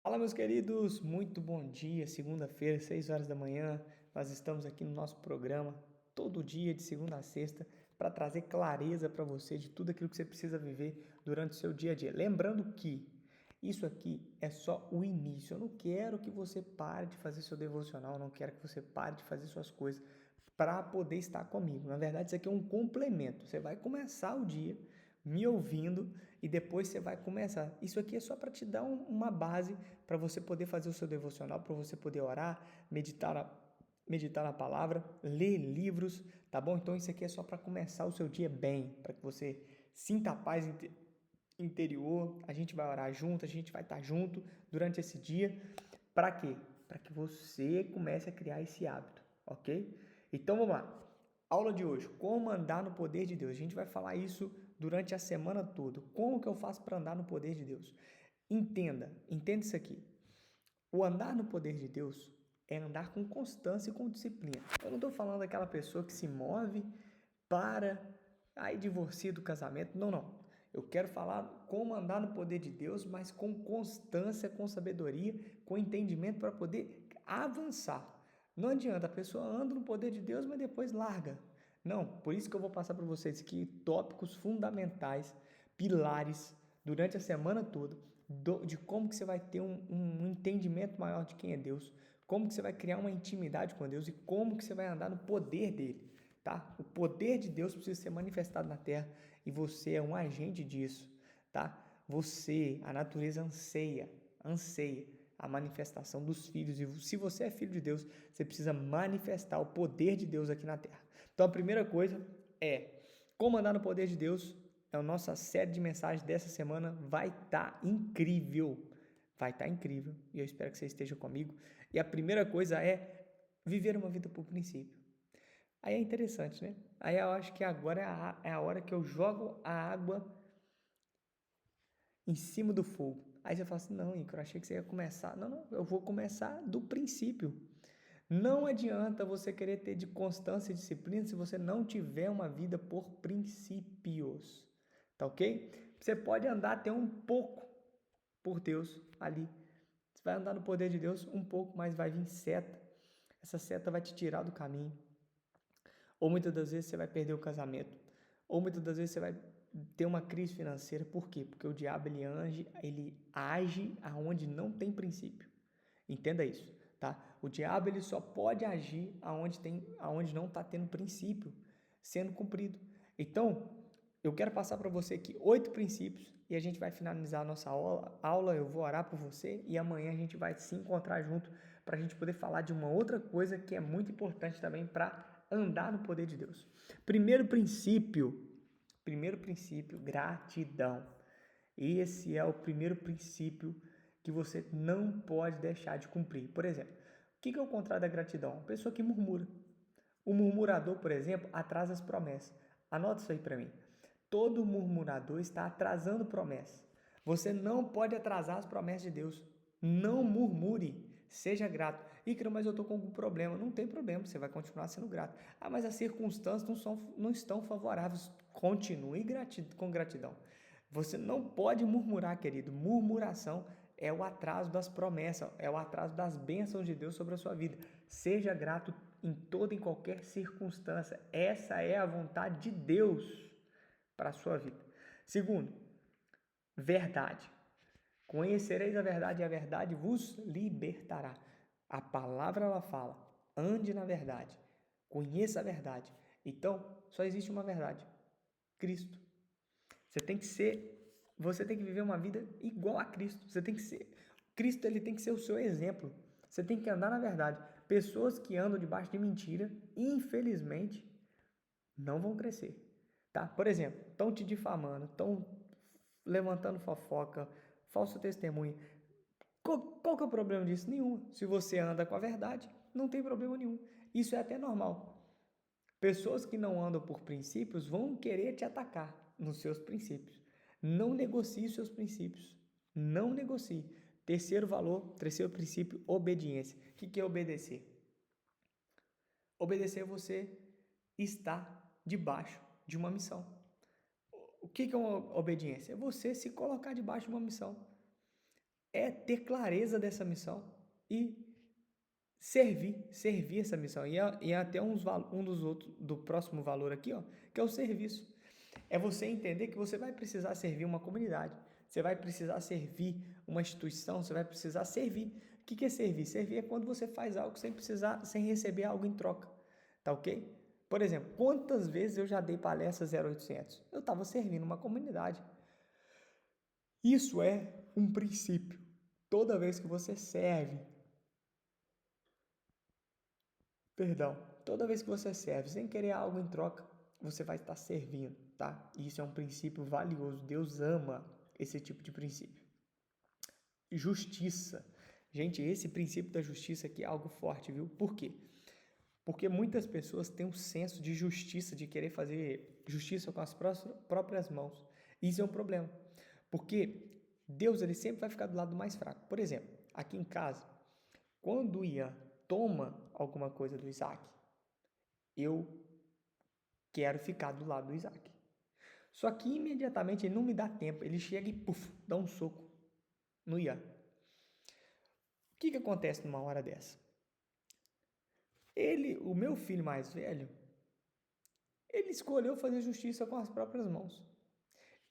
Fala, meus queridos, muito bom dia. Segunda-feira, 6 horas da manhã, nós estamos aqui no nosso programa, todo dia, de segunda a sexta, para trazer clareza para você de tudo aquilo que você precisa viver durante o seu dia a dia. Lembrando que isso aqui é só o início. Eu não quero que você pare de fazer seu devocional, eu não quero que você pare de fazer suas coisas para poder estar comigo. Na verdade, isso aqui é um complemento. Você vai começar o dia me ouvindo e depois você vai começar. Isso aqui é só para te dar uma base para você poder fazer o seu devocional, para você poder orar, meditar na palavra, ler livros, tá bom? Então isso aqui é só para começar o seu dia bem, para que você sinta a paz interior. A gente vai orar junto, a gente vai estar junto durante esse dia. Para quê? Para que você comece a criar esse hábito, ok? Então vamos lá. Aula de hoje, como andar no poder de Deus. A gente vai falar isso durante a semana toda. Como que eu faço para andar no poder de Deus? Entenda isso aqui. O andar no poder de Deus é andar com constância e com disciplina. Eu não estou falando daquela pessoa que se move para aí divorcia do casamento. Não, não. Eu quero falar como andar no poder de Deus, mas com constância, com sabedoria, com entendimento para poder avançar. Não adianta, a pessoa anda no poder de Deus, mas depois larga. Não, por isso que eu vou passar para vocês aqui tópicos fundamentais, pilares, durante a semana toda, de como que você vai ter um entendimento maior de quem é Deus, como que você vai criar uma intimidade com Deus e como que você vai andar no poder dele, tá? O poder de Deus precisa ser manifestado na terra e você é um agente disso, tá? Você, a natureza anseia a manifestação dos filhos. E se você é filho de Deus, você precisa manifestar o poder de Deus aqui na terra. Então a primeira coisa é como andar no poder de Deus. É a nossa série de mensagens dessa semana. Vai estar incrível. Vai estar incrível. E eu espero que você esteja comigo. E a primeira coisa é viver uma vida por princípio. Aí é interessante, né? Aí eu acho que agora é a hora que eu jogo a água em cima do fogo. Aí você fala assim, não, Ícaro, eu achei que você ia começar. Não, não, eu vou começar do princípio. Não adianta você querer ter de constância e disciplina se você não tiver uma vida por princípios. Tá ok? Você pode andar até um pouco por Deus ali. Você vai andar no poder de Deus um pouco, mas vai vir seta. Essa seta vai te tirar do caminho. Ou muitas das vezes você vai perder o casamento. Ou muitas das vezes você vai ter uma crise financeira. Por quê? Porque o diabo ele age aonde não tem princípio. Entenda isso, tá? O diabo ele só pode agir aonde não está tendo princípio sendo cumprido. Então, eu quero passar para você aqui 8 princípios e a gente vai finalizar a nossa aula. Eu vou orar por você e amanhã a gente vai se encontrar junto para a gente poder falar de uma outra coisa que é muito importante também para andar no poder de Deus. Primeiro princípio, gratidão. Esse é o primeiro princípio que você não pode deixar de cumprir. Por exemplo, o que é o contrário da gratidão? A pessoa que murmura. O murmurador, por exemplo, atrasa as promessas. Anota isso aí para mim. Todo murmurador está atrasando promessas. Você não pode atrasar as promessas de Deus. Não murmure. Seja grato. Ícaro, mas eu estou com algum problema. Não tem problema, você vai continuar sendo grato. Ah, mas as circunstâncias não estão favoráveis. Continue com gratidão. Você não pode murmurar, querido. Murmuração é o atraso das promessas, é o atraso das bênçãos de Deus sobre a sua vida. Seja grato em toda e qualquer circunstância. Essa é a vontade de Deus para a sua vida. Segundo, verdade. Conhecereis a verdade e a verdade vos libertará. A palavra ela fala, ande na verdade, conheça a verdade. Então, só existe uma verdade, Cristo. Você tem que viver uma vida igual a Cristo. Cristo ele tem que ser o seu exemplo. Você tem que andar na verdade. Pessoas que andam debaixo de mentira, infelizmente, não vão crescer, tá? Por exemplo, estão te difamando, estão levantando fofoca, falso testemunho. Qual que é o problema disso? Nenhum. Se você anda com a verdade, não tem problema nenhum. Isso é até normal. Pessoas que não andam por princípios vão querer te atacar nos seus princípios. Não negocie os seus princípios. Não negocie. Terceiro princípio, obediência. O que é obedecer? Obedecer é você estar debaixo de uma missão. O que é uma obediência? É você se colocar debaixo de uma missão. é ter clareza dessa missão e servir essa missão. E é até um dos outros, do próximo valor aqui, ó, que é o serviço. É você entender que você vai precisar servir uma comunidade, você vai precisar servir uma instituição, você vai precisar servir. O que é servir? Servir é quando você faz algo sem receber algo em troca, tá ok? Por exemplo, quantas vezes eu já dei palestra 0800? Eu estava servindo uma comunidade. Isso é um princípio. Toda vez que você serve, toda vez que você serve sem querer algo em troca, você vai estar servindo, tá? E isso é um princípio valioso. Deus ama esse tipo de princípio. Justiça. Gente, esse princípio da justiça aqui é algo forte, viu? Por quê? Porque muitas pessoas têm um senso de justiça, de querer fazer justiça com as próprias mãos. Isso é um problema. Porque Deus ele sempre vai ficar do lado mais fraco. Por exemplo, aqui em casa, quando o Ian toma alguma coisa do Isaac, eu quero ficar do lado do Isaac. Só que imediatamente ele não me dá tempo, ele chega e dá um soco no Ian. O que acontece numa hora dessa? O meu filho mais velho, ele escolheu fazer justiça com as próprias mãos.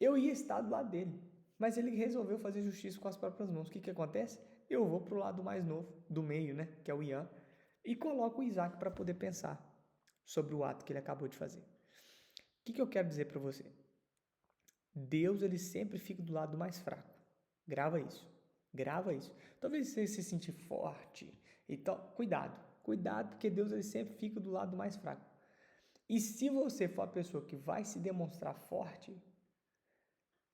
Eu ia estar do lado dele, mas ele resolveu fazer justiça com as próprias mãos. O que acontece? Eu vou para o lado mais novo, do meio, né, que é o Ian, e coloco o Isaac para poder pensar sobre o ato que ele acabou de fazer. O que eu quero dizer para você? Deus ele sempre fica do lado mais fraco. Grava isso. Grava isso. Talvez você se sentir forte e tal. Cuidado, porque Deus ele sempre fica do lado mais fraco. E se você for a pessoa que vai se demonstrar forte,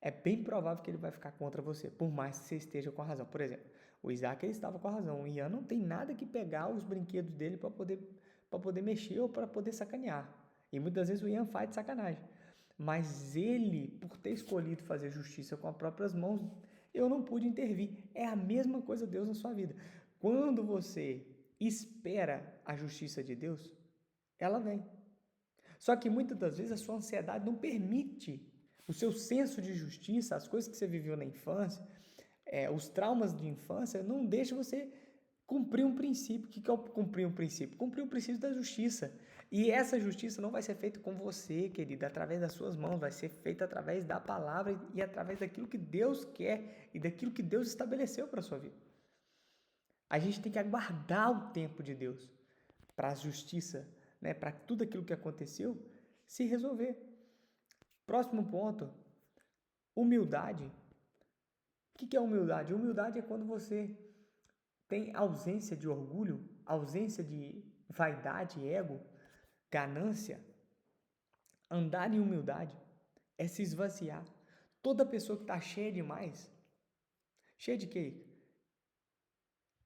é bem provável que ele vai ficar contra você, por mais que você esteja com a razão. Por exemplo, o Isaac ele estava com a razão. O Ian não tem nada que pegar os brinquedos dele para poder mexer ou para poder sacanear. E muitas vezes o Ian faz de sacanagem. Mas ele, por ter escolhido fazer justiça com as próprias mãos, eu não pude intervir. É a mesma coisa Deus na sua vida. Quando você espera a justiça de Deus, ela vem. Só que muitas das vezes a sua ansiedade não permite o seu senso de justiça, as coisas que você viveu na infância, os traumas de infância, não deixam você cumprir um princípio. O que é cumprir um princípio? Cumprir o princípio da justiça. E essa justiça não vai ser feita com você, querida, através das suas mãos, vai ser feita através da palavra e através daquilo que Deus quer e daquilo que Deus estabeleceu para a sua vida. A gente tem que aguardar o tempo de Deus para a justiça, né, para tudo aquilo que aconteceu se resolver. Próximo ponto, humildade. O que é humildade? Humildade é quando você tem ausência de orgulho, ausência de vaidade, ego, ganância. Andar em humildade é se esvaziar. Toda pessoa que está cheia demais, cheia de quê?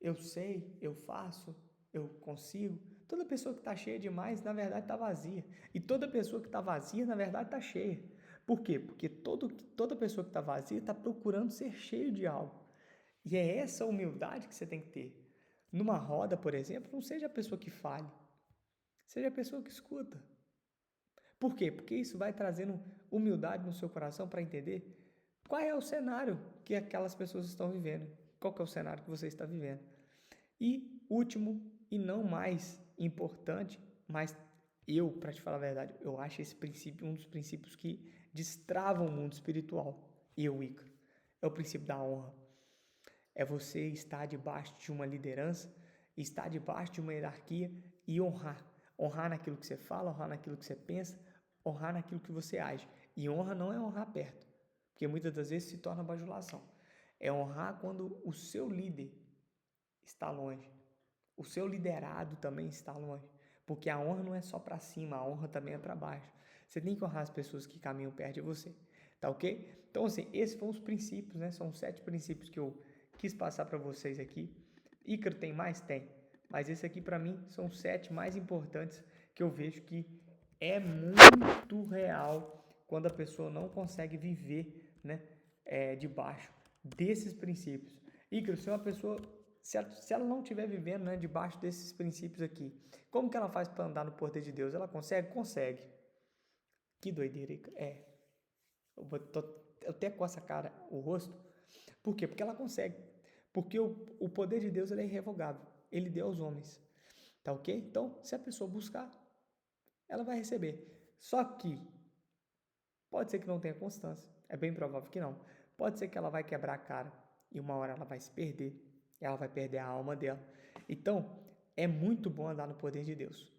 Eu sei, eu faço, eu consigo. Toda pessoa que está cheia demais, na verdade, está vazia. E toda pessoa que está vazia, na verdade, está cheia. Por quê? Porque toda pessoa que está vazia está procurando ser cheio de algo. E é essa humildade que você tem que ter. Numa roda, por exemplo, não seja a pessoa que fale, seja a pessoa que escuta. Por quê? Porque isso vai trazendo humildade no seu coração para entender qual é o cenário que aquelas pessoas estão vivendo, qual que é o cenário que você está vivendo. E último e não mais importante, mas para te falar a verdade, eu acho esse princípio um dos princípios que destravam o mundo espiritual. Ícaro, é o princípio da honra. É você estar debaixo de uma liderança, estar debaixo de uma hierarquia e honrar. Honrar naquilo que você fala, honrar naquilo que você pensa, honrar naquilo que você age. E honra não é honrar perto, porque muitas das vezes se torna bajulação. É honrar quando o seu líder está longe. O seu liderado também está longe. Porque a honra não é só para cima, a honra também é para baixo. Você tem que honrar as pessoas que caminham perto de você. Tá ok? Então, assim, esses foram os princípios, né? São 7 princípios que eu quis passar para vocês aqui. Ícaro tem mais? Tem. Mas esse aqui, para mim, são os 7 mais importantes que eu vejo que é muito real quando a pessoa não consegue viver, né, debaixo desses princípios. Ícaro, se uma pessoa, se ela não estiver vivendo, né, debaixo desses princípios aqui, como que ela faz para andar no poder de Deus? Ela consegue? Consegue. Que doideira, Ícaro. Eu até com essa cara, o rosto. Por quê? Porque ela consegue. Porque o poder de Deus ele é irrevogável. Ele deu aos homens. Tá ok? Então, se a pessoa buscar, ela vai receber. Só que pode ser que não tenha constância. É bem provável que não. Pode ser que ela vai quebrar a cara e uma hora ela vai se perder. Ela vai perder a alma dela. Então, é muito bom andar no poder de Deus.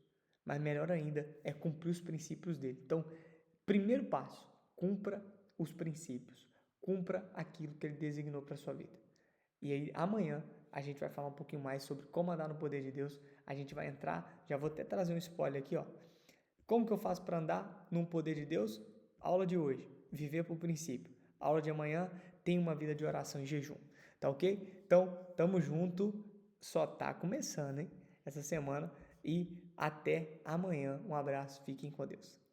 Mas melhor ainda é cumprir os princípios dele. Então, primeiro passo, cumpra os princípios. Cumpra aquilo que ele designou para a sua vida. E aí, amanhã, a gente vai falar um pouquinho mais sobre como andar no poder de Deus. A gente vai entrar, já vou até trazer um spoiler aqui, ó. Como que eu faço para andar no poder de Deus? Aula de hoje, viver por princípio. Aula de amanhã, tem uma vida de oração e jejum. Tá ok? Então, tamo junto. Só tá começando, hein? Essa semana. E até amanhã. Um abraço, fiquem com Deus.